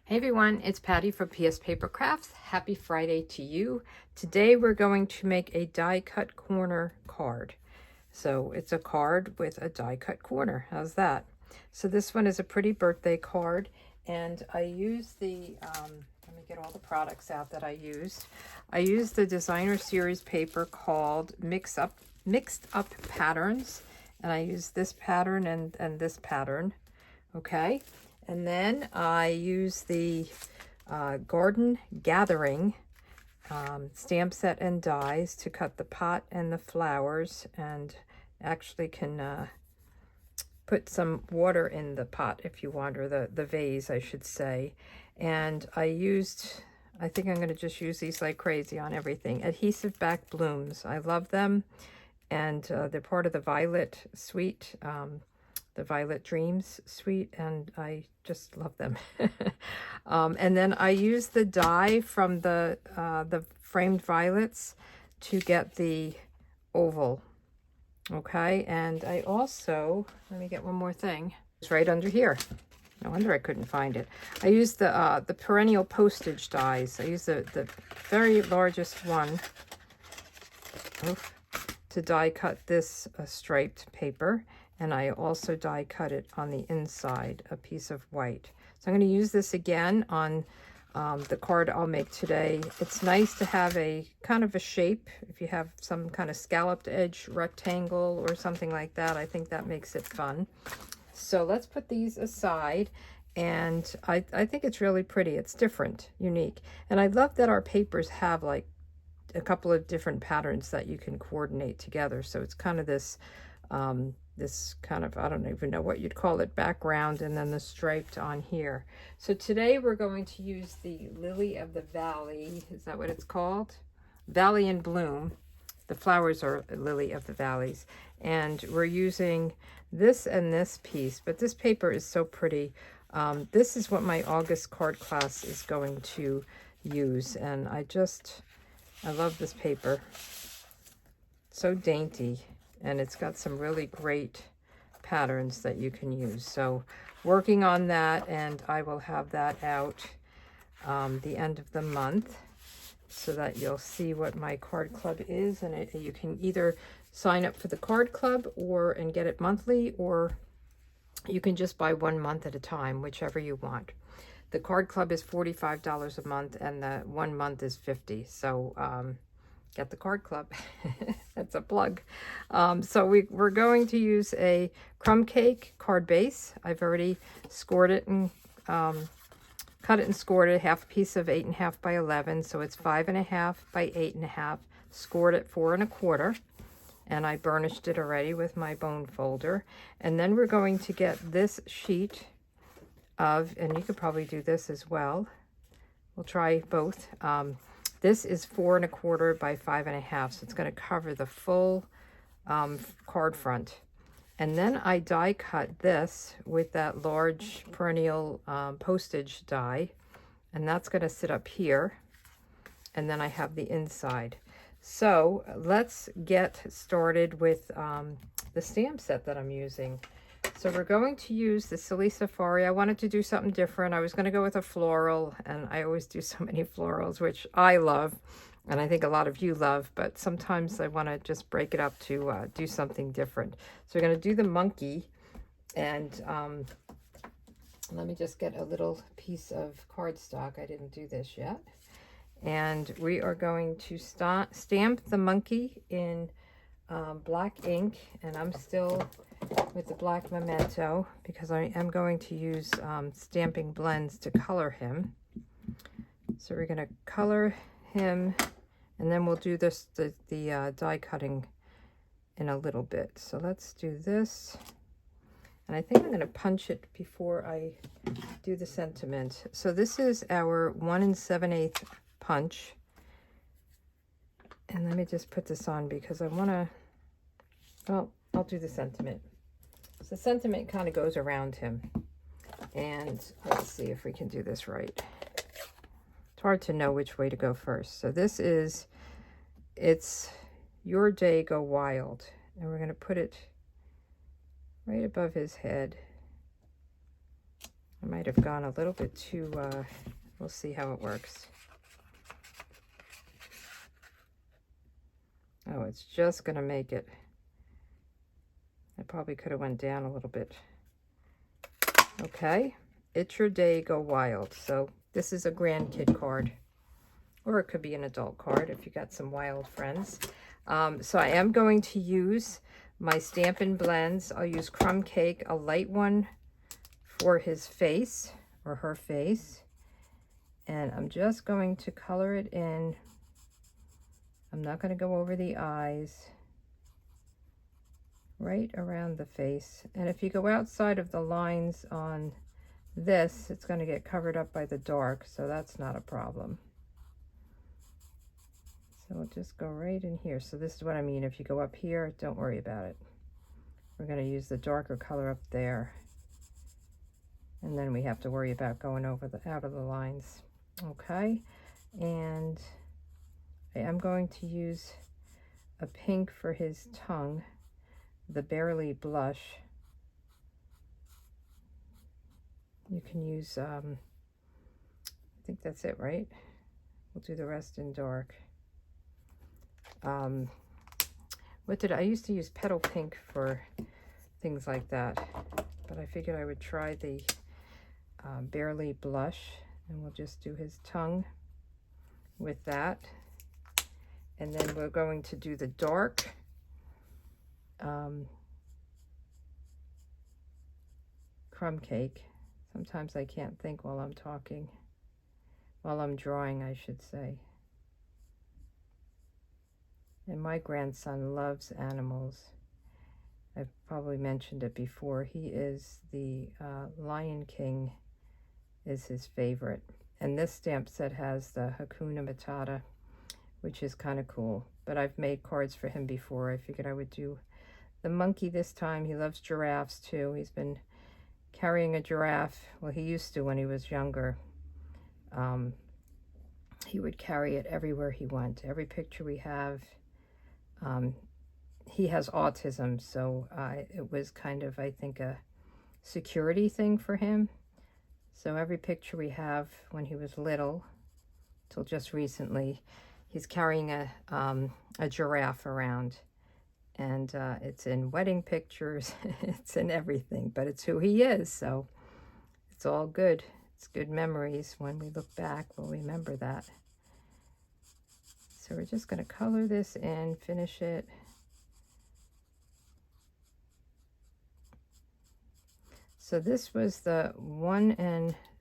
Hey everyone, it's Patty for pspapercrafts. Happy Friday to you. Today we're going to make a die cut corner card. So it's a card with a die cut corner. How's that? So this one is a pretty birthday card, and I use the, let me get all the products out that I used. I used the designer series paper called Mixed Up Patterns, and I used this pattern and this pattern. Okay. And then I use the Garden Gathering stamp set and dies to cut the pot and the flowers, and actually can put some water in the pot if you want, or the vase, I should say. And I think I'm going to just use these like crazy on everything. Adhesive back blooms. I love them. And they're part of the Violet suite. The Violet Dreams suite, and I just love them. And then I use the die from the framed violets to get the oval. Okay, and I also, let me get one more thing. It's right under here. No wonder I couldn't find it. I use the perennial postage dies. I use the very largest one to die cut this striped paper. And I also die cut it on the inside, a piece of white. So I'm going to use this again on the card I'll make today. It's nice to have a kind of a shape. If you have some kind of scalloped edge rectangle or something like that, I think that makes it fun. So let's put these aside. And I think it's really pretty. It's different, unique. And I love that our papers have like a couple of different patterns that you can coordinate together. So it's kind of this this kind of, I don't even know what you'd call it, background, and then the striped on here. So today we're going to use the Lily of the Valley. Is that what it's called? Valley in Bloom. The flowers are Lily of the Valleys. And we're using this and this piece, but this paper is so pretty. This is what my August card class is going to use. And I love this paper. So dainty. And it's got some really great patterns that you can use. So working on that, and I will have that out the end of the month so that you'll see what my card club is. And you can either sign up for the card club and get it monthly, or you can just buy 1 month at a time, whichever you want. The card club is $45 a month, and the 1 month is $50. So get the card club. That's a plug. So we're going to use a crumb cake card base. I've already scored it and cut it and scored it, half a piece of 8.5 by 11. So it's 5.5 by 8.5. Scored it 4 1/4. And I burnished it already with my bone folder. And then we're going to get this sheet of, and you could probably do this as well. We'll try both. This is 4 1/4 by 5.5, so it's going to cover the full card front. And then I die cut this with that large perennial postage die, and that's going to sit up here. And then I have the inside. So let's get started with the stamp set that I'm using. So we're going to use the Silly Safari. I wanted to do something different. I was going to go with a floral, and I always do so many florals, which I love, and I think a lot of you love, but sometimes I want to just break it up to do something different. So we're going to do the monkey, and let me just get a little piece of cardstock. I didn't do this yet. And we are going to stamp the monkey in black ink, and I'm still with the black memento because I am going to use stamping blends to color him. So we're going to color him, and then we'll do the die cutting in a little bit. So let's do this, and I think I'm going to punch it before I do the sentiment. So this is our 1 7/8 punch, and let me just put this on because I want to, well, I'll do the sentiment. So the sentiment kind of goes around him, and let's see if we can do this right. It's hard to know which way to go first. So this is, it's your day, go wild, and we're going to put it right above his head. I might have gone a little bit too, we'll see how it works. Oh, it's just going to make it. I probably could have went down a little bit. Okay, it's your day, go wild. So this is a grandkid card, or it could be an adult card if you got some wild friends. So I am going to use my Stampin' Blends. I'll use Crumb Cake, a light one for his face or her face. And I'm just going to color it in. I'm not going to go over the eyes. Right around the face. And if you go outside of the lines on this, it's going to get covered up by the dark, so that's not a problem. So we'll just go right in here. So this is what I mean. If you go up here, don't worry about it. We're going to use the darker color up there. And then we have to worry about going over the out of the lines. Okay. And I am going to use a pink for his tongue, the Barely Blush. You can use, I think that's it, right? We'll do the rest in dark. I used to use Petal Pink for things like that, but I figured I would try the Barely Blush, and we'll just do his tongue with that. And then we're going to do the dark. Crumb Cake. Sometimes I can't think while I'm talking. While I'm drawing, I should say. And my grandson loves animals. I've probably mentioned it before. He is the Lion King is his favorite. And this stamp set has the Hakuna Matata, which is kind of cool. But I've made cards for him before. I figured I would do the monkey this time. He loves giraffes too. He's been carrying a giraffe. Well, he used to when he was younger. He would carry it everywhere he went. Every picture we have. He has autism, so it was kind of, I think, a security thing for him. So every picture we have when he was little, till just recently, he's carrying a giraffe around. And it's in wedding pictures, it's in everything, but it's who he is, so it's all good. It's good memories. When we look back, we'll remember that. So we're just going to color this in, finish it. So this was the 1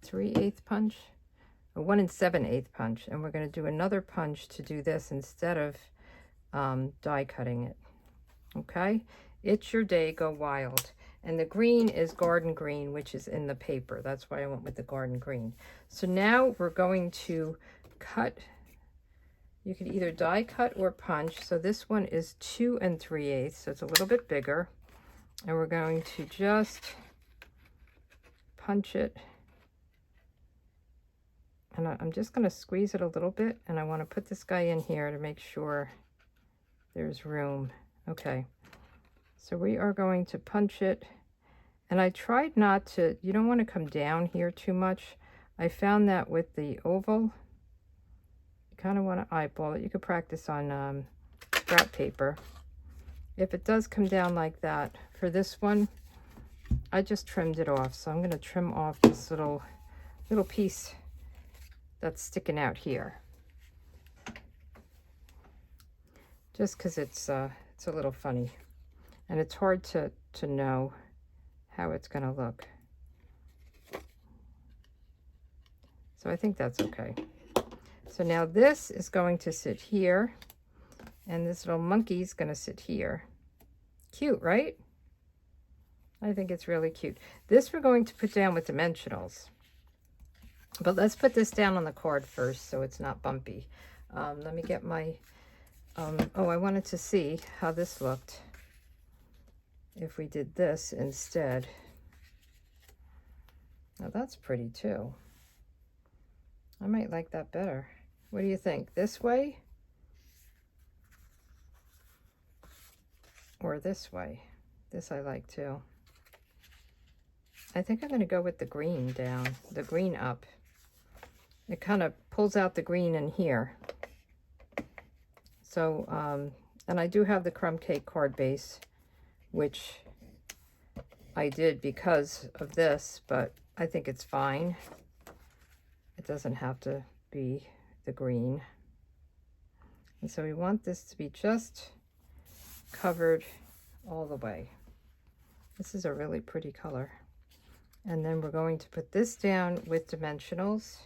3/8 punch, or 1 7/8 punch, and we're going to do another punch to do this instead of die cutting it. Okay, it's your day, go wild. And the green is garden green, which is in the paper. That's why I went with the garden green. So now we're going to cut. You can either die cut or punch. So this one is 2 3/8, so it's a little bit bigger. And we're going to just punch it. And I'm just going to squeeze it a little bit. And I want to put this guy in here to make sure there's room. Okay. So we are going to punch it. And I tried not to, you don't want to come down here too much. I found that with the oval, you kind of want to eyeball it. You could practice on scrap paper. If it does come down like that, for this one, I just trimmed it off. So I'm going to trim off this little piece that's sticking out here. Just because it's a little funny. And it's hard to know how it's going to look. So I think that's okay. So now this is going to sit here. And this little monkey's going to sit here. Cute, right? I think it's really cute. This we're going to put down with dimensionals. But let's put this down on the card first so it's not bumpy. Let me get my... oh, I wanted to see how this looked if we did this instead. Now that's pretty too. I might like that better. What do you think? This way? Or this way? This I like too. I think I'm going to go with the green down, the green up. It kind of pulls out the green in here. So, and I do have the crumb cake card base, which I did because of this, but I think it's fine. It doesn't have to be the green. And so we want this to be just covered all the way. This is a really pretty color. And then we're going to put this down with dimensionals.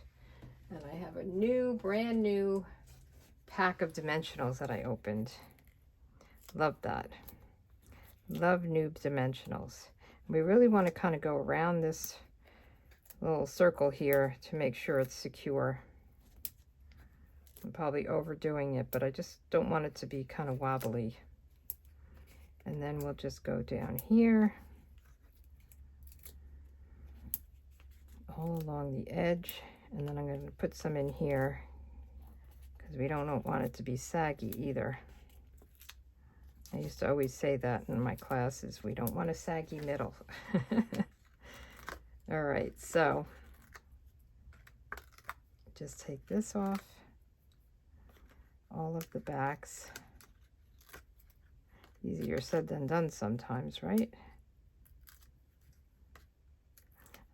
And I have a brand new pack of dimensionals that I opened. Love that. Love new dimensionals. We really want to kind of go around this little circle here to make sure it's secure. I'm probably overdoing it, but I just don't want it to be kind of wobbly. And then we'll just go down here, all along the edge, and then I'm going to put some in here because we don't want it to be saggy either. I used to always say that in my classes, we don't want a saggy middle. All right, so just take this off, all of the backs. Easier said than done sometimes, right?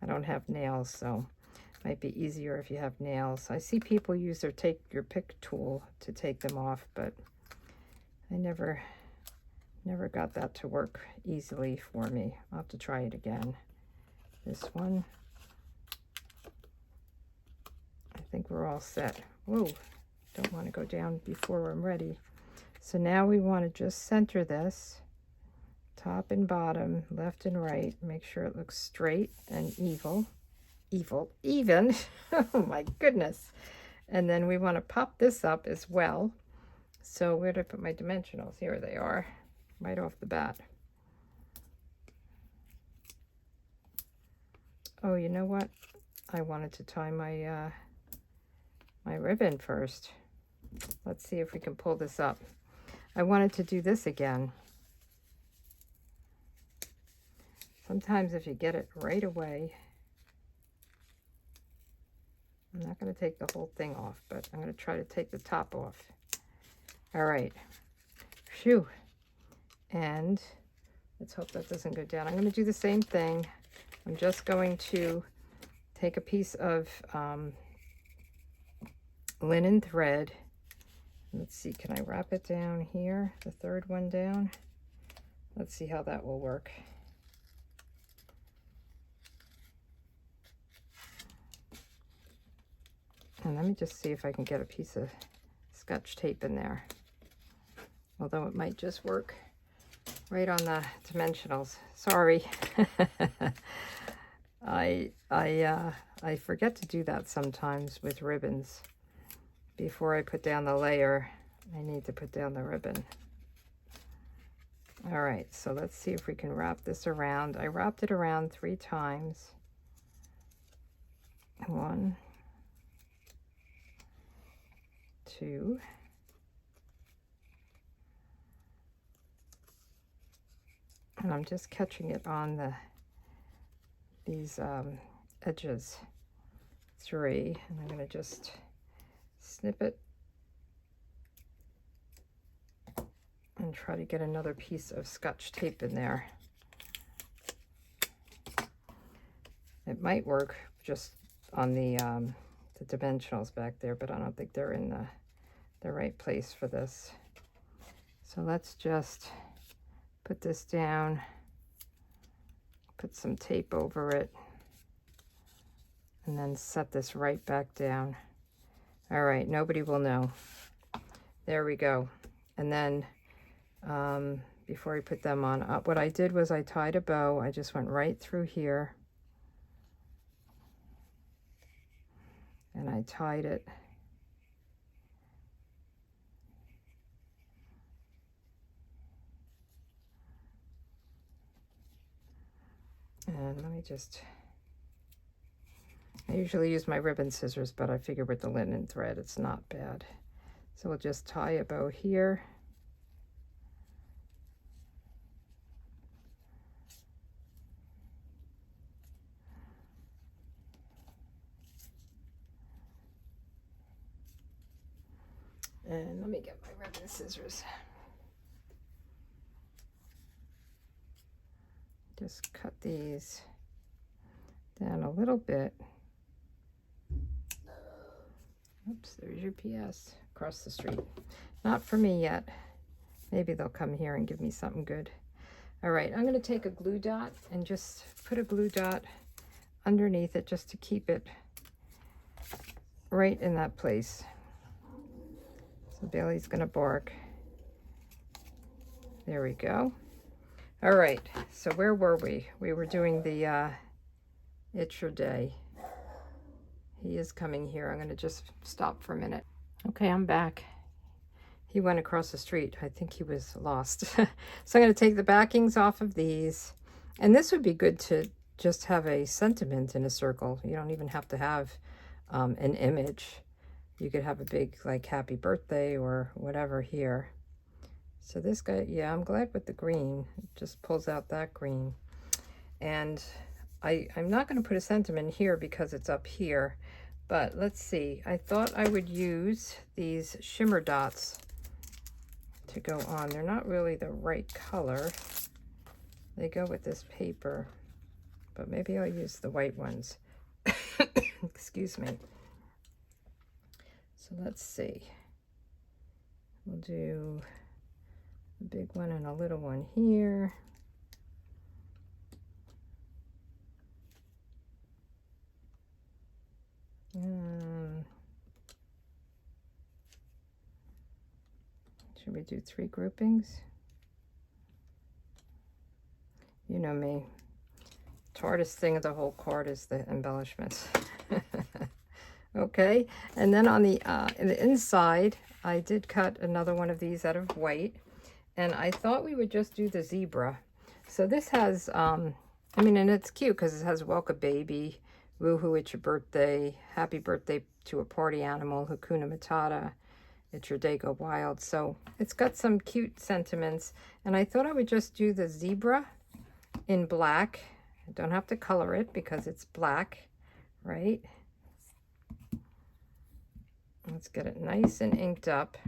I don't have nails, so it might be easier if you have nails. I see people use their your pick tool to take them off, but I never got that to work easily for me. I'll have to try it again. This one. I think we're all set. Whoa, don't want to go down before I'm ready. So now we want to just center this, top and bottom, left and right. Make sure it looks straight and even. Oh my goodness. And then we want to pop this up as well. So where did I put my dimensionals? Here they are, right off the bat. Oh, you know what? I wanted to tie my my ribbon first. Let's see if we can pull this up. I wanted to do this again. Sometimes if you get it right away, I'm not going to take the whole thing off, but I'm going to try to take the top off. All right. Phew. And let's hope that doesn't go down. I'm going to do the same thing. I'm just going to take a piece of linen thread. Let's see, can I wrap it down here? The third one down? Let's see how that will work. And let me just see if I can get a piece of Scotch tape in there. Although it might just work right on the dimensionals. Sorry. I forget to do that sometimes with ribbons. Before I put down the layer, I need to put down the ribbon. All right, so let's see if we can wrap this around. I wrapped it around 3 times. 1, 2, and I'm just catching it on these edges. 3, and I'm going to just snip it and try to get another piece of Scotch tape in there. It might work just on the dimensionals back there, but I don't think they're in the right place for this. So let's just put this down, put some tape over it, and then set this right back down. All right, nobody will know. There we go. And then before I put them on, what I did was I tied a bow. I just went right through here. And I tied it. And let me just, I usually use my ribbon scissors, but I figure with the linen thread, it's not bad. So we'll just tie a bow here. And let me get my ribbon scissors. Just cut these down a little bit. Oops, there's your PS across the street. Not for me yet. Maybe they'll come here and give me something good. All right, I'm going to take a glue dot and just put a glue dot underneath it just to keep it right in that place. So Bailey's going to bark. There we go. All right, so where were we? We were doing the It's Your Day. He is coming here. I'm going to just stop for a minute. Okay, I'm back. He went across the street. I think he was lost. So I'm going to take the backings off of these. And this would be good to just have a sentiment in a circle. You don't even have to have an image. You could have a big, like, happy birthday or whatever here. So this guy, yeah, I'm glad with the green. It just pulls out that green. And I'm not going to put a sentiment here because it's up here. But let's see. I thought I would use these shimmer dots to go on. They're not really the right color. They go with this paper. But maybe I'll use the white ones. Excuse me. So let's see. We'll do a big one and a little one here. Should we do 3 groupings? You know me. The hardest thing of the whole card is the embellishments. Okay, and then on the in the inside, I did cut another one of these out of white, and I thought we would just do the zebra. So this has, I mean, and it's cute because it has welcome baby, woohoo, it's your birthday, happy birthday to a party animal, Hakuna Matata, it's your day, go wild. So it's got some cute sentiments, and I thought I would just do the zebra in black. I don't have to color it because it's black, right? Let's get it nice and inked up.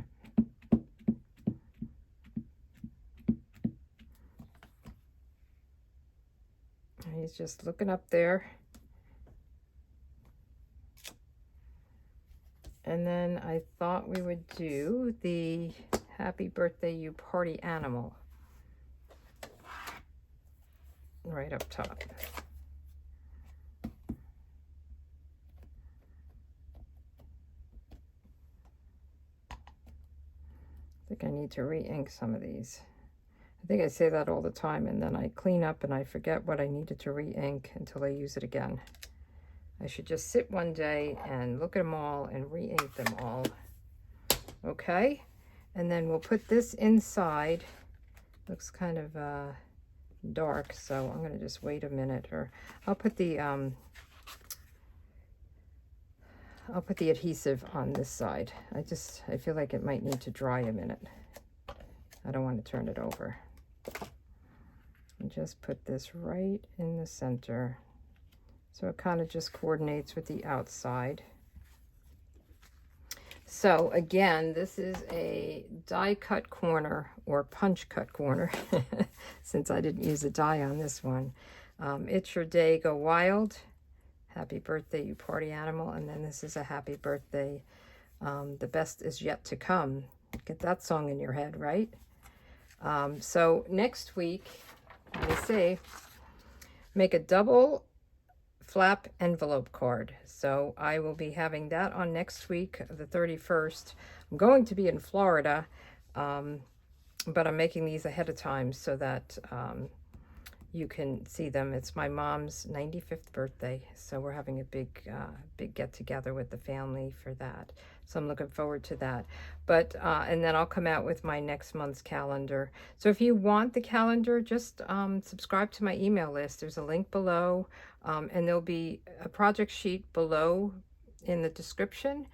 He's just looking up there. And then I thought we would do the happy birthday you party animal right up top. I think I need to re-ink some of these. I think I say that all the time, and then I clean up and I forget what I needed to re-ink until I use it again. I should just sit one day and look at them all and re-ink them all. Okay, and then we'll put this inside. Looks kind of dark, so I'm going to just wait a minute, or I'll put the adhesive on this side. I feel like it might need to dry a minute. I don't want to turn it over. And just put this right in the center. So it kind of just coordinates with the outside. So again, this is a die cut corner or punch cut corner since I didn't use a die on this one. It's your day, go wild. Happy birthday, you party animal. And then this is a happy birthday. The best is yet to come. Get that song in your head, right? So next week, let me see, make a double flap envelope card. So I will be having that on next week, the 31st. I'm going to be in Florida, but I'm making these ahead of time so that you can see them. It's my mom's 95th birthday, so we're having a big get together with the family for that. So I'm looking forward to that. But and then I'll come out with my next month's calendar. So if you want the calendar, just subscribe to my email list. There's a link below, and there'll be a project sheet below in the description.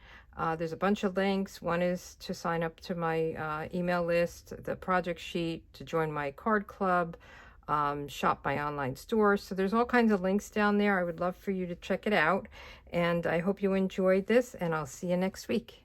There's a bunch of links. One is to sign up to my email list, the project sheet, to join my card club, shop my online store. So there's all kinds of links down there. I would love for you to check it out. And I hope you enjoyed this, and I'll see you next week.